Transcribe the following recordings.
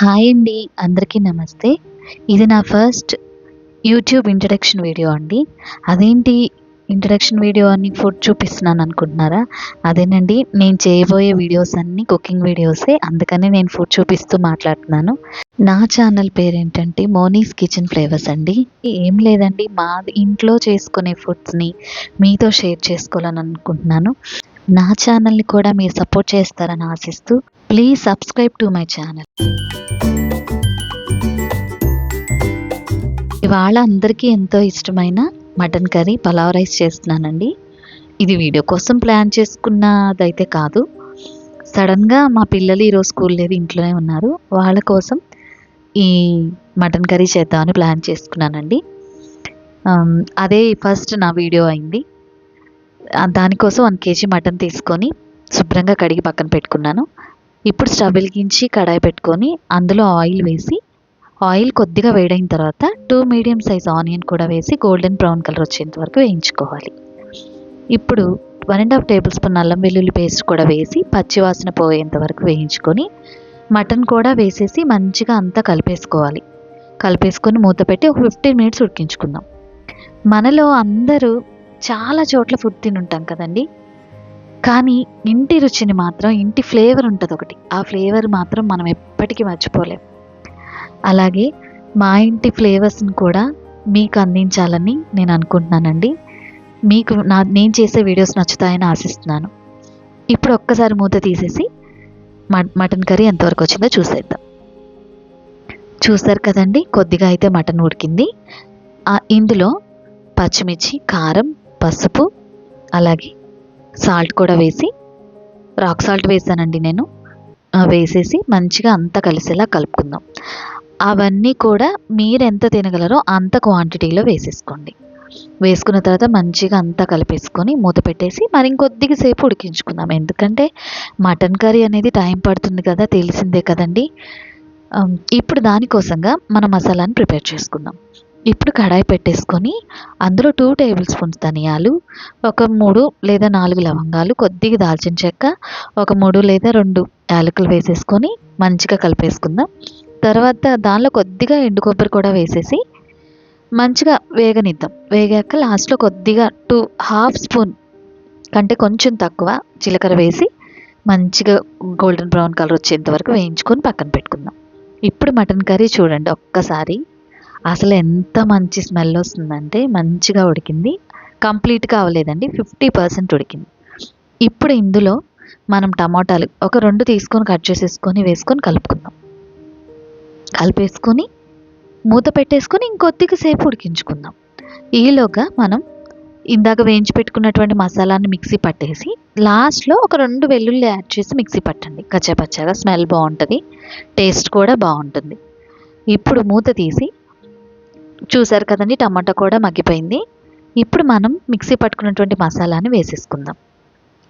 Hi అండి. అందరికీ నమస్తే. ఇది నా ఫస్ట్ యూట్యూబ్ ఇంట్రడక్షన్ వీడియో అండి. అదేంటి ఇంట్రడక్షన్ వీడియో అని ఫుడ్ చూపిస్తున్నాను అనుకుంటున్నారా? అదేనండి, నేను చేయబోయే వీడియోస్ అన్నీ కుకింగ్ వీడియోసే. అందుకనే నేను ఫుడ్ చూపిస్తూ మాట్లాడుతున్నాను. నా ఛానల్ పేరేంటంటే మోనీస్ కిచెన్ ఫ్లేవర్స్ అండి. ఏం లేదండి, మా ఇంట్లో చేసుకునే ఫుడ్స్‌ని మీతో షేర్ చేసుకోవాలని అనుకుంటున్నాను. నా ఛానల్‌ని కూడా మీరు సపోర్ట్ చేస్తారని ఆశిస్తూ please subscribe to my channel. ఇవాళ అందరికీ ఎంతో ఇష్టమైన మటన్ కర్రీ, పలావ్ రైస్ చేస్తున్నానండి. ఇది వీడియో కోసం ప్లాన్ చేసుకున్నదైతే కాదు. సడన్‌గా మా పిల్లలు ఈరోజు స్కూల్ లేదు, ఇంట్లోనే ఉన్నారు. వాళ్ళ కోసం ఈ మటన్ కర్రీ చేద్దామని ప్లాన్ చేసుకున్నానండి. అదే ఫస్ట్ నా వీడియో అయింది. దానికోసం 1 కేజీ మటన్ తీసుకొని శుభ్రంగా కడిగి పక్కన పెట్టుకున్నాను. ఇప్పుడు స్టవ్ వెలిగించి కడాయి పెట్టుకొని అందులో ఆయిల్ వేసి, ఆయిల్ కొద్దిగా వేడైన తర్వాత 2 మీడియం సైజ్ ఆనియన్ కూడా వేసి గోల్డెన్ బ్రౌన్ కలర్ వచ్చేంత వరకు వేయించుకోవాలి. ఇప్పుడు 1½ టేబుల్ స్పూన్ అల్లం వెల్లుల్లి పేస్ట్ కూడా వేసి పచ్చివాసన పోయేంత వరకు వేయించుకొని మటన్ కూడా వేసేసి మంచిగా అంతా కలిపేసుకోవాలి. కలిపేసుకొని మూత పెట్టి ఒక 15 మినిట్స్ ఉడికించుకుందాం. మనలో అందరూ చాలా చోట్ల ఫుడ్ తినుంటాం కదండి. కానీ ఇంటి రుచిని మాత్రం, ఇంటి ఫ్లేవర్ ఉంటుంది ఒకటి, ఆ ఫ్లేవర్ మాత్రం మనం ఎప్పటికీ మర్చిపోలేం. అలాగే మా ఇంటి ఫ్లేవర్స్ని కూడా మీకు అందించాలని నేను అనుకుంటున్నానండి. మీకు నేను చేసే వీడియోస్ నచ్చుతాయని ఆశిస్తున్నాను. ఇప్పుడు ఒక్కసారి మూత తీసేసి మటన్ కర్రీ ఎంతవరకు వచ్చిందో చూసేద్దాం. చూసారు కదండి, కొద్దిగా అయితే మటన్ ఉడికింది. ఇందులో పచ్చిమిర్చి, కారం, పసుపు, అలాగే సాల్ట్ కూడా వేసి, రాక్ సాల్ట్ వేసానండి నేను. వేసేసి మంచిగా అంతా కలిసేలా కలుపుకుందాం. అవన్నీ కూడా మీరు ఎంత తినగలరో అంత క్వాంటిటీలో వేసేసుకోండి. వేసుకున్న తర్వాత మంచిగా అంతా కలిపేసుకొని మూత పెట్టేసి మరి ఇంకొద్దిగా సేపు ఉడికించుకుందాం. ఎందుకంటే మటన్ కర్రీ అనేది టైం పడుతుంది కదా, తెలిసిందే కదండి. ఇప్పుడు దానికోసంగా మన మసాలాని ప్రిపేర్ చేసుకుందాం. ఇప్పుడు కడాయి పెట్టేసుకొని అందులో 2 టేబుల్ స్పూన్స్ ధనియాలు, ఒక 3 లేదా 4 లవంగాలు, కొద్దిగా దాల్చిన చెక్క, ఒక 3 లేదా 2 యాలకులు వేసేసుకొని మంచిగా కలిపేసుకుందాం. తర్వాత దానిలో కొద్దిగా ఎండు కొబ్బరి కూడా వేసేసి మంచిగా వేగనిద్దాం. వేగాక లాస్ట్లో కొద్దిగా 1/2 స్పూన్ కంటే కొంచెం తక్కువ జీలకర్ర వేసి మంచిగా గోల్డెన్ బ్రౌన్ కలర్ వచ్చేంత వరకు వేయించుకొని పక్కన పెట్టుకుందాం. ఇప్పుడు మటన్ కర్రీ చూడండి ఒక్కసారి, అసలు ఎంత మంచి స్మెల్ వస్తుందంటే మంచిగా ఉడికింది. కంప్లీట్గా అవ్వలేదండి, 50% ఉడికింది. ఇప్పుడు ఇందులో మనం టమాటాలు ఒక 2 తీసుకొని కట్ చేసేసుకొని వేసుకొని కలుపుకుందాం. కలిపేసుకొని మూత పెట్టేసుకొని ఇంకొద్దిగా సేపు ఉడికించుకుందాం. ఈలోగా మనం ఇందాక వేయించి పెట్టుకున్నటువంటి మసాలాని మిక్సీ పట్టేసి లాస్ట్లో ఒక 2 వెల్లుల్లి యాడ్ చేసి మిక్సీ పట్టండి. కచ్చాపచ్చాగా స్మెల్ బాగుంటుంది, టేస్ట్ కూడా బాగుంటుంది. ఇప్పుడు మూత తీసి చూసారు కదండి, టమాటా కూడా మగ్గిపోయింది. ఇప్పుడు మనం మిక్సీ పట్టుకున్నటువంటి మసాలాని వేసేసుకుందాం.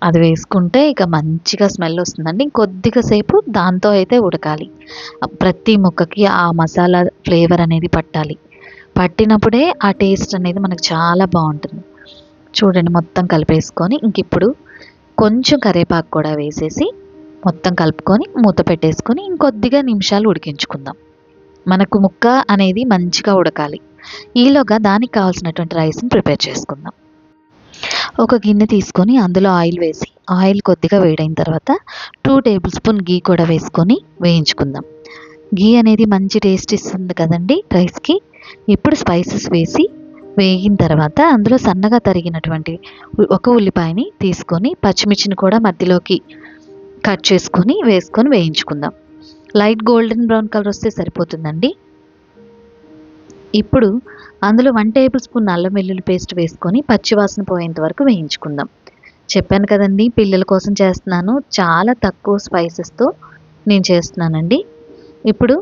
అది వేసుకుంటే ఇక మంచిగా స్మెల్ వస్తుందండి. ఇంకొద్దిగా సేపు దాంతో అయితే ఉడకాలి. ప్రతి ముక్కకి ఆ మసాలా ఫ్లేవర్ అనేది పట్టాలి. పట్టినప్పుడే ఆ టేస్ట్ అనేది మనకు చాలా బాగుంటుంది. చూడండి, మొత్తం కలిపేసుకొని ఇప్పుడు కొంచెం కరివేపాకు కూడా వేసేసి మొత్తం కలుపుకొని మూత పెట్టేసుకొని ఇంకొద్దిగా నిమిషాలు ఉడికించుకుందాం. మనకు ముక్క అనేది మంచిగా ఉడకాలి. ఈలోగా దానికి కావాల్సినటువంటి రైస్ని ప్రిపేర్ చేసుకుందాం. ఒక గిన్నె తీసుకొని అందులో ఆయిల్ వేసి, ఆయిల్ కొద్దిగా వేడైన తర్వాత 2 టేబుల్ స్పూన్ గీ కూడా వేసుకొని వేయించుకుందాం. గీ అనేది మంచి టేస్ట్ ఇస్తుంది కదండి రైస్కి. ఇప్పుడు స్పైసెస్ వేసి వేగిన తర్వాత అందులో సన్నగా తరిగినటువంటి ఒక ఉల్లిపాయని తీసుకొని పచ్చిమిర్చిని కూడా మధ్యలోకి కట్ చేసుకొని వేసుకొని వేయించుకుందాం. లైట్ గోల్డెన్ బ్రౌన్ కలర్ వస్తే సరిపోతుందండి. ఇప్పుడు అందులో 1 టేబుల్ స్పూన్ అల్లం వెల్లుల్లి పేస్ట్ వేసుకొని పచ్చివాసన పోయేంత వరకు వేయించుకుందాం. చెప్పాను కదండి, పిల్లల కోసం చేస్తున్నాను, చాలా తక్కువ స్పైసెస్తో నేను చేస్తున్నానండి. ఇప్పుడు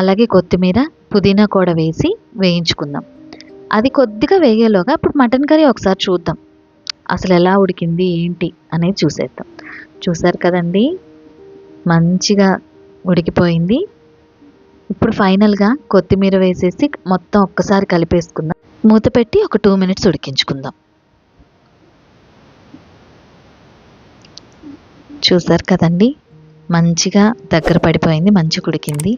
అలాగే కొత్తిమీర, పుదీనా కూడా వేసి వేయించుకుందాం. అది కొద్దిగా వేగేలోగా ఇప్పుడు మటన్ కర్రీ ఒకసారి చూద్దాం, అసలు ఎలా ఉడికింది ఏంటి అనేది చూసేద్దాం. చూసారు కదండి, మంచిగా ఉడికిపోయింది. ఇప్పుడు ఫైనల్గా కొత్తిమీర వేసేసి మొత్తం ఒక్కసారి కలిపేసుకుందాం. మూత పెట్టి ఒక 2 మినిట్స్ ఉడికించుకుందాం. చూసారు కదండి, మంచిగా దగ్గర పడిపోయింది, మంచిగా ఉడికింది.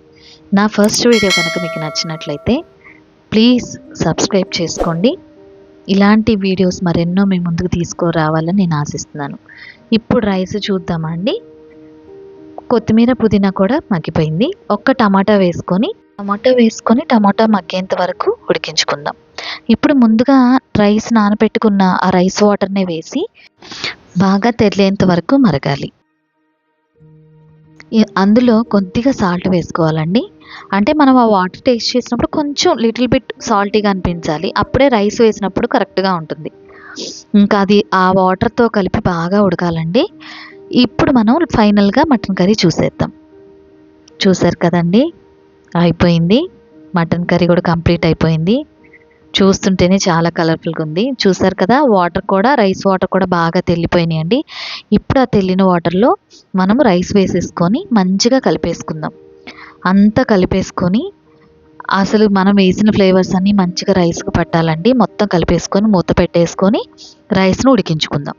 నా ఫస్ట్ వీడియో కనుక మీకు నచ్చినట్లయితే ప్లీజ్ సబ్స్క్రైబ్ చేసుకోండి. ఇలాంటి వీడియోస్ మరెన్నో మీ ముందుకు తీసుకురావాలని నేను ఆశిస్తున్నాను. ఇప్పుడు రైస్ చూద్దామా అండి. కొత్తిమీర పుదీనా కూడా మగ్గిపోయింది. ఒక్క టమాటా వేసుకొని టమాటా మగ్గేంత వరకు ఉడికించుకుందాం. ఇప్పుడు ముందుగా రైస్ నానబెట్టుకున్న ఆ రైస్ వాటర్ని వేసి బాగా తెరిలేంత వరకు మరగాలి. అందులో కొద్దిగా సాల్ట్ వేసుకోవాలండి. అంటే మనం ఆ వాటర్ టేస్ట్ చేసినప్పుడు కొంచెం లిటిల్ బిట్ సాల్టీగా అనిపించాలి. అప్పుడే రైస్ వేసినప్పుడు కరెక్ట్గా ఉంటుంది. ఇంకా అది ఆ వాటర్తో కలిపి బాగా ఉడకాలండి. ఇప్పుడు మనం ఫైనల్గా మటన్ కర్రీ చూసేద్దాం. చూసారు కదండి, అయిపోయింది. మటన్ కర్రీ కూడా కంప్లీట్ అయిపోయింది. చూస్తుంటేనే చాలా కలర్ఫుల్గా ఉంది. చూసారు కదా, రైస్ వాటర్ కూడా బాగా తెల్లిపోయినాయండి. ఇప్పుడు ఆ తెల్లిన వాటర్లో మనము రైస్ వేసేసుకొని మంచిగా కలిపేసుకుందాం. అంతా కలిపేసుకొని అసలు మనం వేసిన ఫ్లేవర్స్ అన్నీ మంచిగా రైస్కి పట్టాలండి. మొత్తం కలిపేసుకొని మూత పెట్టేసుకొని రైస్ను ఉడికించుకుందాం.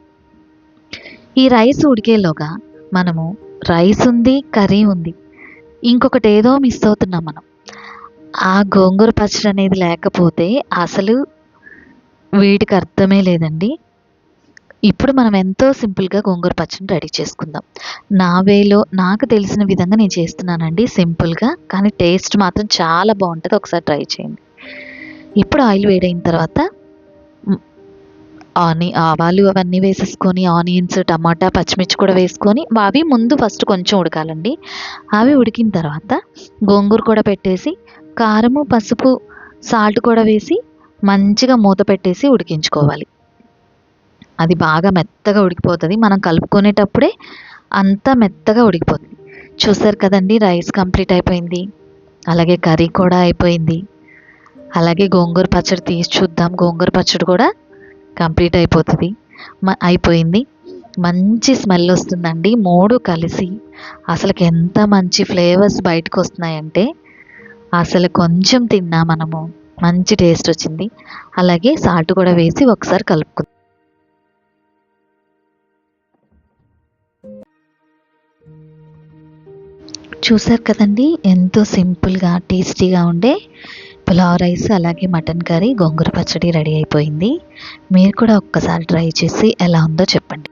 ఈ రైస్ ఉడికేలోగా మనము రైస్ ఉంది, కర్రీ ఉంది, ఇంకొకటి ఏదో మిస్ అవుతున్నాం మనం. ఆ గోంగూర పచ్చడి అనేది లేకపోతే అసలు వీటికి అర్థమే లేదండి. ఇప్పుడు మనం ఎంతో సింపుల్గా గోంగూర పచ్చడిని రెడీ చేసుకుందాం. నా వేలో నాకు తెలిసిన విధంగా నేను చేస్తున్నానండి, సింపుల్గా, కానీ టేస్ట్ మాత్రం చాలా బాగుంటుంది. ఒకసారి ట్రై చేయండి. ఇప్పుడు ఆయిల్ వేడైన తర్వాత ఆవాలు అవన్నీ వేసేసుకొని ఆనియన్స్, టమాటా, పచ్చిమిర్చి కూడా వేసుకొని అవి ముందు ఫస్ట్ కొంచెం ఉడకాలండి. అవి ఉడికిన తర్వాత గోంగూర కూడా పెట్టేసి కారము, పసుపు, సాల్ట్ కూడా వేసి మంచిగా మూత పెట్టేసి ఉడికించుకోవాలి. అది బాగా మెత్తగా ఉడికిపోతుంది. మనం కలుపుకునేటప్పుడే అంతా మెత్తగా ఉడికిపోతుంది. చూసారు కదండి, రైస్ కంప్లీట్ అయిపోయింది. అలాగే కర్రీ కూడా అయిపోయింది. అలాగే గోంగూర పచ్చడి తీసి చూద్దాం. గోంగూర పచ్చడి కూడా కంప్లీట్ అయిపోయింది. మంచి స్మెల్ వస్తుందండి. 3 కలిసి అసలుకి ఎంత మంచి ఫ్లేవర్స్ బయటకు వస్తున్నాయంటే అసలు కొంచెం తిన్నా మనము మంచి టేస్ట్ వచ్చింది. అలాగే సాల్ట్ కూడా వేసి ఒకసారి కలుపుకుందాం. చూసారు కదండి, ఎంతో సింపుల్గా టేస్టీగా ఉండే పులావ్ రైస్ అలాగే మటన్ కర్రీ, గోంగూర పచ్చడి రెడీ అయిపోయింది. మీరు కూడా ఒక్కసారి ట్రై చేసి ఎలా ఉందో చెప్పండి.